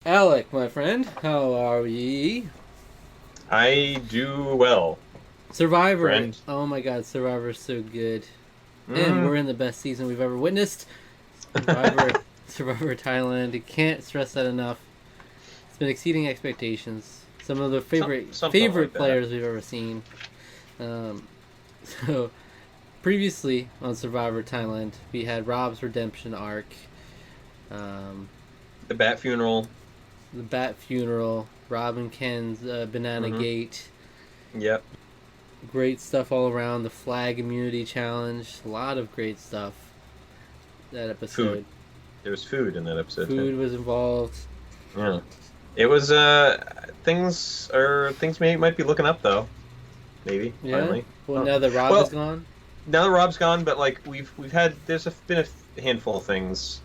Alec, my friend, how are ye? I do well, Survivor. friend. Oh my god, Survivor's so good. And Mm. we're in the best season we've ever witnessed. Survivor Survivor Thailand. You can't stress that enough. It's been exceeding expectations. Some of the Something like favorite that. players we've ever seen. Um, so previously on Survivor Thailand, we had Rob's redemption arc, um, The bat funeral. the Bat funeral, Rob and Ken's Banana Hmm. Gate. Yep. Great stuff all around. The flag immunity challenge. A lot of great stuff. That Food. episode. There was food in that episode too. Food was involved. Yeah. It was things might be looking up though. Maybe Yeah. finally. Well, Oh. now that Rob is Well, gone. now that Rob's gone, but like we've had been a handful of things.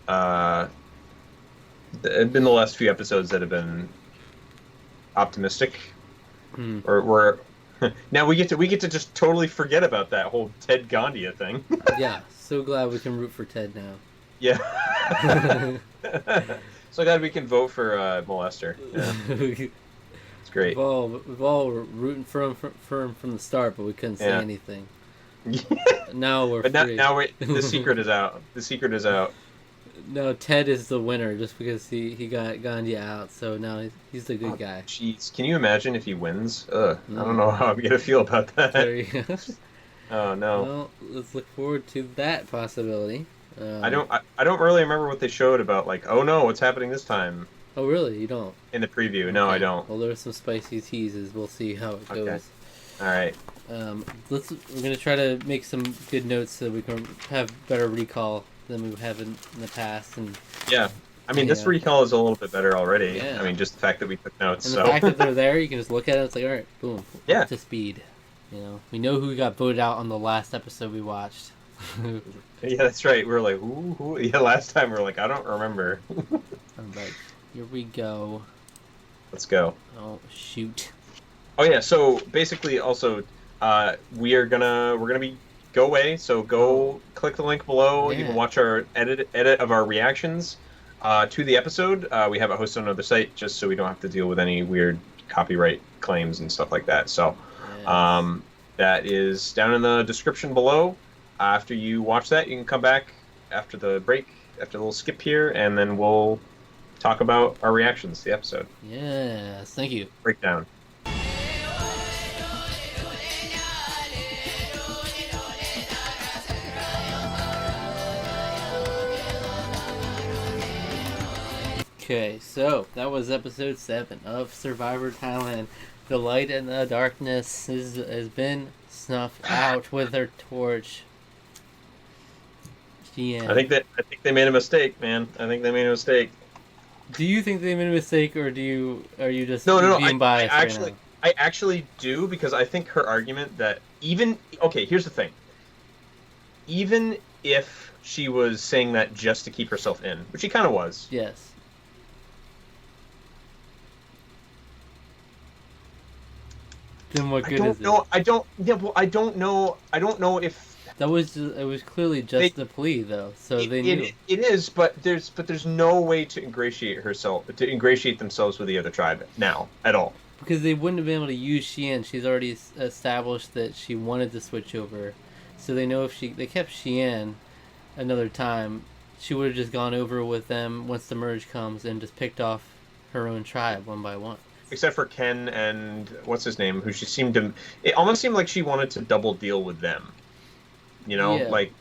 Have been the last few episodes that have been optimistic, Hmm. or we're now we get to just totally forget about that whole Ted Gandia thing. Yeah. So glad we can root for Ted now. Yeah. So glad we can vote for molester. Yeah, we've it's great. all were rooting for him from the start, but we couldn't say Yeah. anything. Now we're But now, free. now the secret is out. The secret is out. No, Ted is the winner just because he got Gandhi out. So now he's the good Oh, guy. jeez. Can you imagine if he wins? Ugh, I don't know how Mm, I'm gonna feel about that. there you go. Oh no. Well, let's look forward to that possibility. I Um, don't I don't really remember what they showed about like, oh no, what's happening this time oh, really? You don't? in the preview. No, I Okay. don't. Well, there's some spicy teases. We'll see how it Okay. goes. All right. We're gonna try to make some good notes so we can have better recall than we have in the past, and Yeah. I mean, this yeah, recall is a little bit better already. I yeah. mean, just the fact that we took notes. And the So fact that they're there, you can just look at it. It's like, all right, boom, up yeah. to speed. We know who got voted out on the last episode we watched. I'm Yeah, that's right. We were like, who? Yeah, last time we were like, I don't remember. like, here we go. Let's go. Oh shoot. Oh yeah, so basically also we're gonna be go away, so Oh go click the link below. You can yeah. watch our edit of our reactions to the episode. We have it hosted on another site just so we don't have to deal with any weird copyright claims and stuff like that. So Yes. um, that is down in the description below. After you watch that, you can come back after the break, after the little skip here, and then we'll talk about our reactions to the episode. Yes. Thank you. Breakdown. Okay, so that was episode 7 of Survivor Thailand. The light and the darkness has been snuffed out with her torch. Shii Ann. I think they made a mistake, man. I think they made a mistake. Do you think they made a mistake, or are you just No, no, no. being biased right now? I actually do because I think her argument that even okay, here's the thing. Even if she was saying that just to keep herself in, which she kind of was, Yes. Then what I good is don't it? know. I don't. Yeah, well, I don't know. I don't know if It was clearly they. just a plea though, so they knew. It is, but there's no way to ingratiate themselves with the other tribe now at all. Because they wouldn't have been able to use Shii Ann. She's already established that she wanted to switch over, so they know if they kept Shii Ann another time, she would have just gone over with them once the merge comes and just picked off her own tribe one by one. Except for Ken and what's his name, who she seemed to. It almost seemed like she wanted to double deal with them. You know, Yeah, like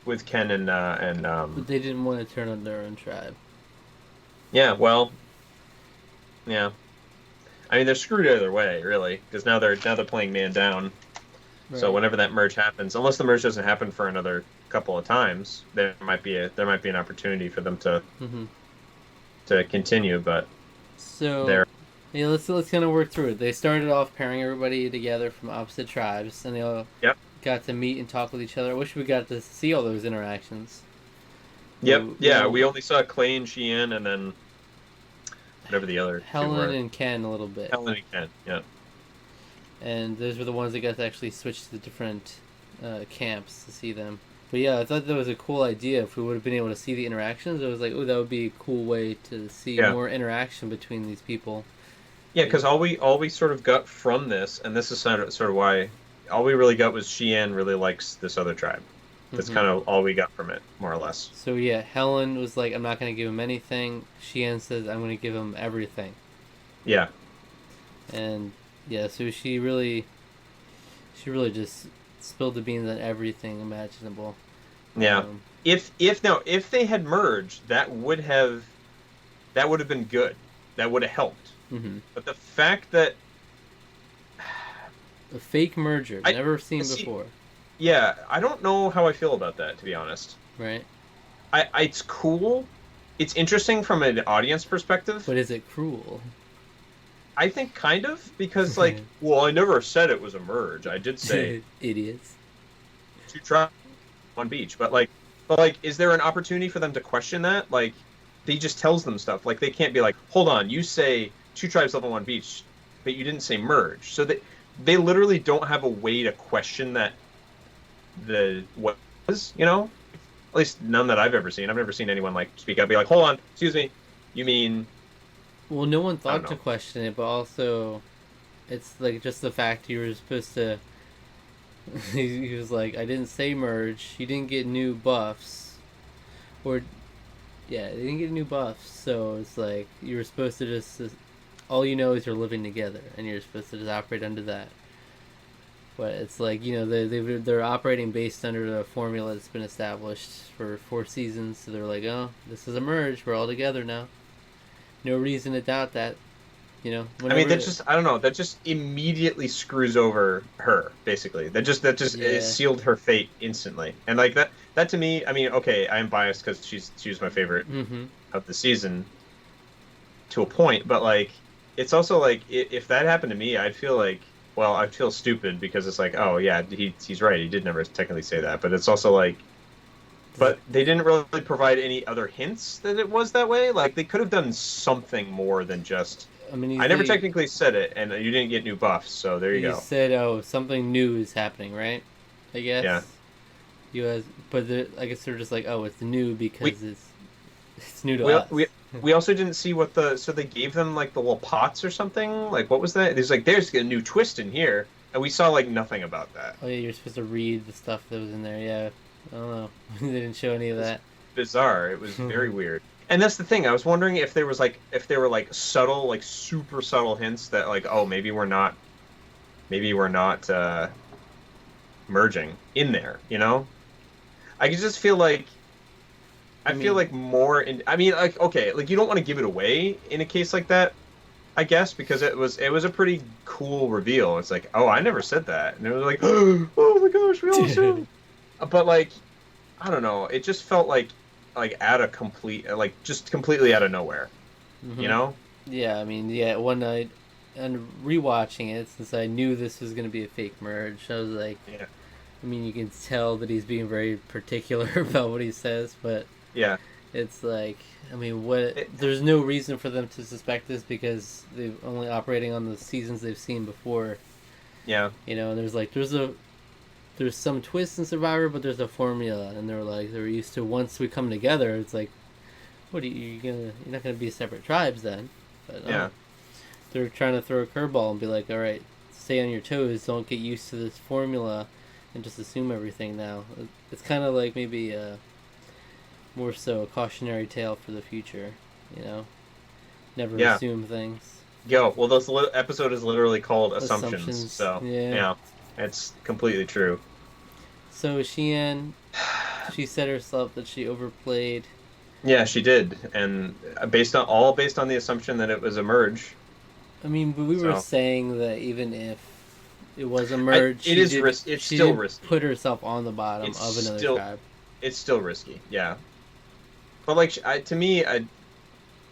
with Ken and but they didn't want to turn on their own tribe. yeah, well, yeah. I mean, they're screwed either way, really, because now they're playing man down. So Right. whenever that merge happens, unless the merge doesn't happen for another couple of times, there might be an opportunity for them Hmm. to continue. But So they're yeah, let's kind of work through it. They started off pairing everybody together from opposite tribes, and they all yep, got to meet and talk with each other. I wish we got to see all those interactions. yep, yeah. Well, We only saw Clay and Shii Ann, and then whatever the other two Helen were, and Ken a little bit, Helen and Ken. Yeah. and those were the ones that got to actually switch to the different camps to see them. But yeah, I thought that was a cool idea. If we would have been able to see the interactions, it was like, oh, that would be a cool way to see Yeah. more interaction between these people. Yeah, You because know? all we sort of got from this, and this is sort of why all we really got was Shii Ann really likes this other tribe. That's Hmm. kind of all we got from it, more or less. So yeah, Helen was like, I'm not going to give him anything. Shii Ann says, I'm going to give him everything. Yeah, And yeah, so she really just spilled the beans on everything imaginable. yeah. If they had merged, that would have been good. That would have helped. Mm-hmm. But the fact that A fake merger, I never seen see, before, yeah, I don't know how I feel about that, to be honest. right? It's cool. It's interesting from an audience perspective. But is it cruel? I think kind of because well, I never said it was a merge. I did say Idiots. two tribes on beach, but is there an opportunity for them to question that? Like, he just tells them stuff. Like, they can't be like, hold on, you say two tribes live on one beach, but you didn't say merge. So they literally don't have a way to question that what was, At least none that I've ever seen. I've never seen anyone like speak up, be like, hold on, excuse me, you mean Well, no one I don't thought to know. question it, but also, it's like just the fact you were supposed to. He was like, I didn't say merge. You didn't get new buffs, or yeah, they didn't get new buffs. So it's like you were supposed to just. All you know is you're living together, and you're supposed to just operate under that. But it's like they're operating based under a formula that's been established for 4 seasons. So they're like, oh, this is a merge. We're all together now. No reason to doubt that. I mean, Whenever. that just I don't know. That just immediately screws over her. Basically, that just it Yeah. sealed her fate instantly. And like that to me, I mean, okay, I'm biased because she was my favorite Mm-hmm. of the season to a point, but like it's also like if that happened to me, I'd feel like well, I'd feel stupid because it's like oh yeah, he's right. He did never technically say that, but it's also like but they didn't really provide any other hints that it was that way. Like they could have done something more than just I mean, I never technically said it, and you didn't get new buffs, so there you he go. said, "Oh, something new is happening," right? I Yeah, guess. You guys, but I guess they're just like, "Oh, it's new we because it's new to we us." we we also didn't see what so they gave them like the little pots or something. Like what was that? There's a new twist in here, and we saw like nothing about that. Oh yeah, you're supposed to read the stuff that was in there. Yeah, I don't know. They didn't show any of It was that. bizarre. It was very weird. And that's the thing. I was wondering if there were like subtle, like super subtle hints that like oh maybe we're not merging in there. I could just feel like I I feel mean, like more in. I mean, like okay, like you don't want to give it away in a case like that, I guess, because it was a pretty cool reveal. It's like, oh, I never said that, and it was like, oh my gosh, we all assumed. But like, I don't know, it just felt like at a complete, like just completely out of nowhere, you hmm know? yeah. I mean, yeah. One night, and rewatching it, since I knew this was gonna be a fake merge, I was like, Yeah, I mean, you can tell that he's being very particular about what he says, but yeah, it's like, I mean, what? it, There's no reason for them to suspect this because they've only operating on the seasons they've seen before. yeah, And there's like there's some twists in Survivor, but there's a formula, and they're used to once we come together. It's like, what are you're not gonna be separate tribes then? But no, yeah, they're trying to throw a curveball and be like, all right, stay on your toes, don't get used to this formula, and just assume everything now. It's kind of like maybe more so a cautionary tale for the future. You know, never yeah. assume things. Yo, well, this episode is literally called Assumptions, Assumptions. so Yeah. yeah, it's completely true. So Shii Ann, she said herself that she overplayed. Yeah, she did, and based on the assumption that it was a merge. I mean, but we were So saying that even if it was a merge, it is risk. It's she still did risky. put herself on the bottom It's of another still tribe. it's still risky. Yeah, but like to me,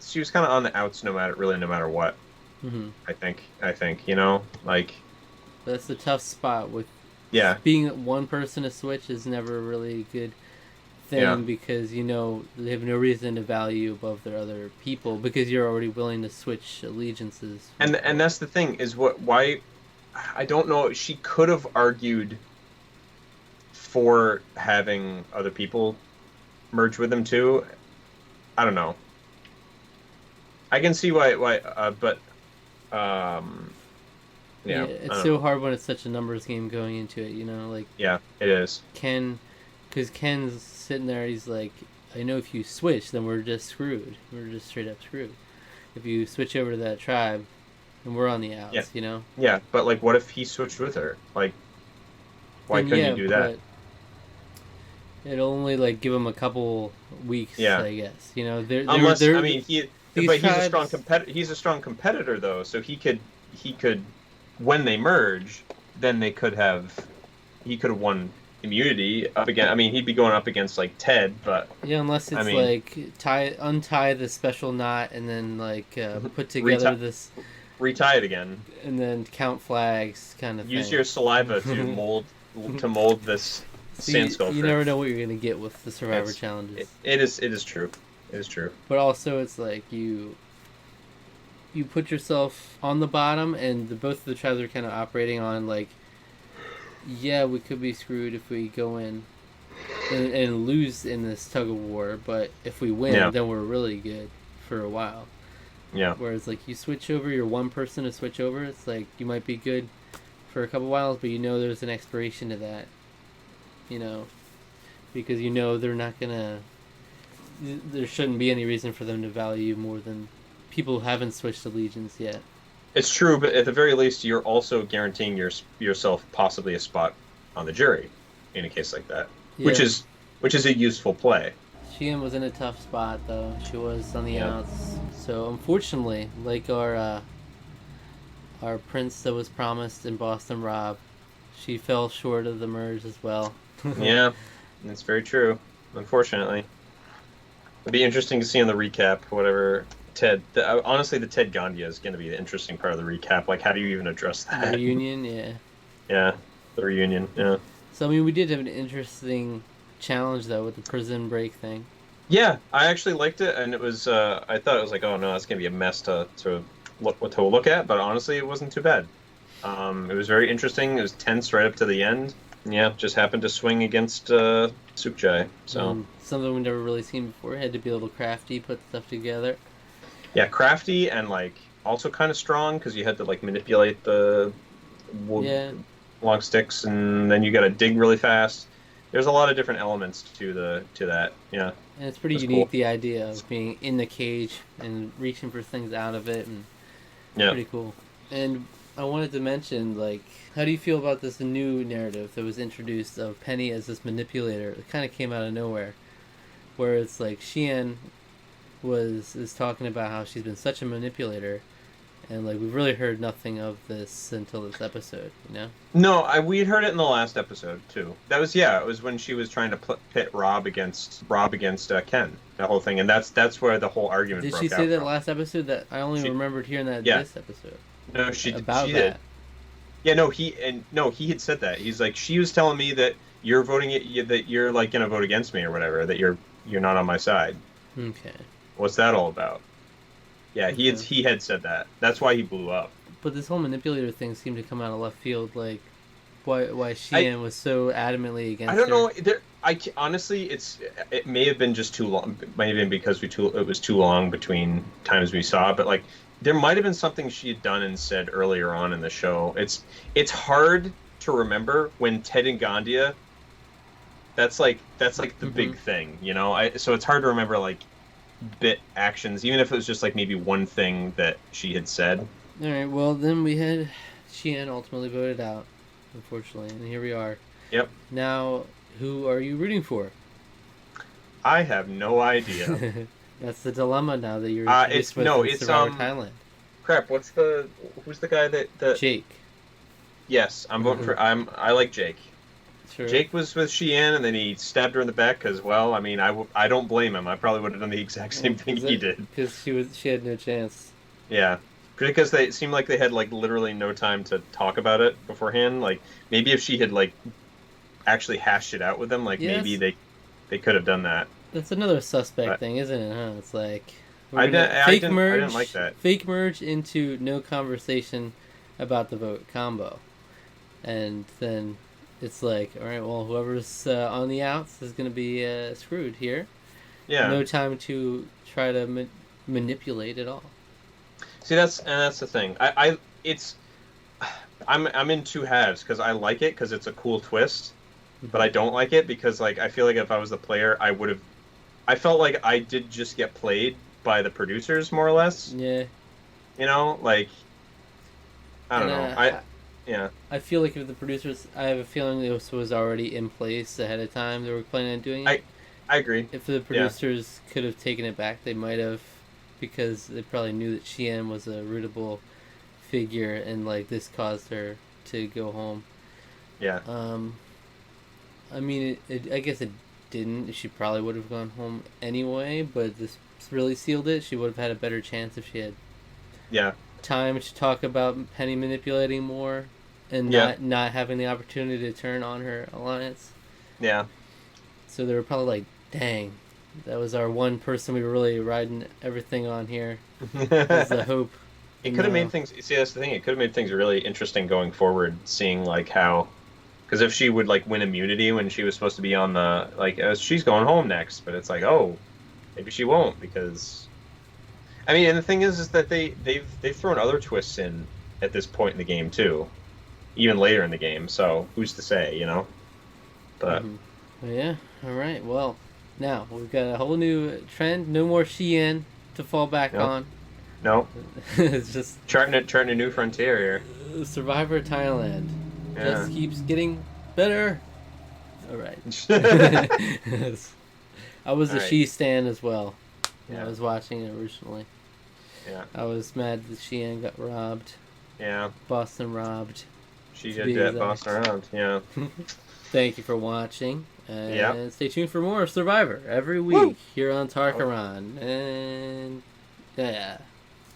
she was kind of on the outs no matter what. Mm-hmm. I think like That's the tough spot with yeah, being one person to switch is never really a good yeah, thing because they have no reason to value you above their other people because you're already willing to switch allegiances. and that's the thing is why I don't know. She could have argued for having other people merge with him too. I don't know. I can see but um, Yeah, yeah, I it's don't so know. hard when it's such a numbers game going into it. Like Yeah, it is. Ken, because Ken's sitting there, he's like, I know if you switch, then we're just screwed. We're just straight up screwed. If you switch over to that tribe, then we're on the Yeah, outs. yeah. But like, what if he switched with her? Like, why Then couldn't you yeah, do that? but it'll only like give him a couple weeks, Yeah. I guess. Unless, I They're mean, these but tribes. he's a strong competitor though, so he could, when they merge, then he could have won immunity up again. I mean, he'd be going up against like Ted, but Yeah, unless I it's mean, like untie the special knot, and then like put together reti this, retie it again. and then count flags kind of Use thing. your saliva to mold this So sand you sculpture. never know what you're gonna get with the Survivor It's challenges. it is true. It is true. But also, it's like you put yourself on the bottom, and both of the tribes are kind of operating on like, yeah, we could be screwed if we go in and lose in this tug of war, but if we win, Yeah. then we're really good for a while. Yeah. Whereas like you switch over, you're one person to switch over. It's like you might be good for a couple whiles, but there's an expiration to that. You know, because they're not gonna. There shouldn't be any reason for them to value you more than people who haven't switched allegiance yet. It's true, but at the very least, you're also guaranteeing yourself possibly a spot on the jury in a case like that, which Yeah, is which is a useful play. Shii Ann was in a tough spot though. She was on the Yeah. outs. So unfortunately, like our prince that was promised in Boston Rob, she fell short of the merge as well. Yeah, that's very true. Unfortunately, it'd be interesting to see on the recap whatever honestly, the Ted Gandia is going to be the interesting part of the recap. Like, how do you even address The that? reunion, yeah. Yeah, the reunion. Yeah. So I mean, we did have an interesting challenge though with the prison break thing. Yeah, I actually liked it, and it was. I thought it was like, oh no, that's gonna be a mess to look at, but honestly, it wasn't too bad. It was very interesting. It was tense right up to the end. Yeah, just happened to swing against Sukjai. So Something we've never really seen before. Had to be a little crafty, put stuff together. yeah, crafty and like also kind of strong because you had to like manipulate the wood, Yeah, long sticks, and then you got to dig really fast. There's a lot of different elements to that. Yeah, it and it's pretty was unique, cool. the idea of being in the cage and reaching for things out of it, and it's Yeah. pretty cool. And I wanted to mention, like, how do you feel about this new narrative that was introduced of Penny as this manipulator? It kind of came out of nowhere, where it's like Shii Ann is talking about how she's been such a manipulator, and like we've really heard nothing of this until this episode. No, we had heard it in the last episode too. That was yeah. It was when she was trying to pit Rob against Ken. That whole thing, and that's where the whole argument Did broke she say out that from. last episode? That I only She remembered hearing that yeah. this episode No, she about she did. that. Yeah, no, he had said that. He's like, she was telling me that you're that you're like gonna vote against me or whatever. That you're not on my side. Okay. What's that all about? Yeah, Okay. he had said that. That's why he blew up. But this whole manipulator thing seemed to come out of left field. Like, why Shii I Ann was so adamantly I against don't her. know. Honestly, it may have been just too long. It might have been because it was too long between times we saw. But like, there might have been something she had done and said earlier on in the show. It's hard to remember when Ted and Gandia. That's like the Mm-hmm. big thing, you know. So it's hard to remember like bit actions, even if it was just like maybe one thing that she had said. All right. Well, then we had Shii Ann ultimately voted out, unfortunately, and here we are. Yep. Now, who are you rooting for? I have no idea. That's the dilemma now that you're It's introduced with no, in it's Survivor Thailand. crap. Who's the guy that Jake. yes, I'm voting for. I like Jake. Sure. Jake was with Shii Ann, and then he stabbed her in the back as well. I mean, I don't blame him. I probably would have done the exact same thing he did. Because she had no chance. Yeah, because it seemed like they had like literally no time to talk about it beforehand. Like maybe if she had like actually hashed it out with them, like Yes. maybe they could have done that. That's another suspect But thing, isn't it? Huh? It's like I we're gonna didn't, I fake didn't, I merge, didn't like that. fake merge into no conversation about the vote combo, and then it's like, all right, well, whoever's on the outs is gonna be screwed here. Yeah. No time to try to manipulate at all. See, that's the thing. It's I'm in two halves because I like it because it's a cool twist, but I don't like it because like I feel like if I was the player, I would have. I felt like I did just get played by the producers more or less. Yeah. You know, like I don't And know. Yeah. I feel like if the producers, I have a feeling this was already in place ahead of time. They were planning on doing it. I agree. If the Yeah. producers could have taken it back, they might have, because they probably knew that Shii Ann was a rootable figure, and like this caused her to go home. Yeah. I mean, I guess it didn't. She probably would have gone home anyway, but this really sealed it. She would have had a better chance if she had Yeah. time to talk about Penny manipulating more, and Yeah. not having the opportunity to turn on her alliance. Yeah. So they were probably like, "Dang, that was our one person we were really riding everything on here." Was the hope. It could have made things. See, that's the thing. It could have made things really interesting going forward. Seeing like how, because if she would like win immunity when she was supposed to be on the like, she's going home next, but it's like, oh, maybe she won't because. I mean, and the thing is that they've thrown other twists in at this point in the game too, even later in the game. So who's to say, you know? But yeah, all right. Well, now we've got a whole new trend. No more Shii Ann to fall back on. no, It's just charting a new frontier here. Survivor Thailand Yeah. just keeps getting better. All right. I was a All right. Shii stan as well. Yeah. I was watching it originally. Yeah. I was mad that Shii Ann got robbed. Yeah. Boston robbed. She To did be that exact. boss around. Yeah. Thank you for watching. And Yep. stay tuned for more of Survivor every week here on Tarqaron. And yeah.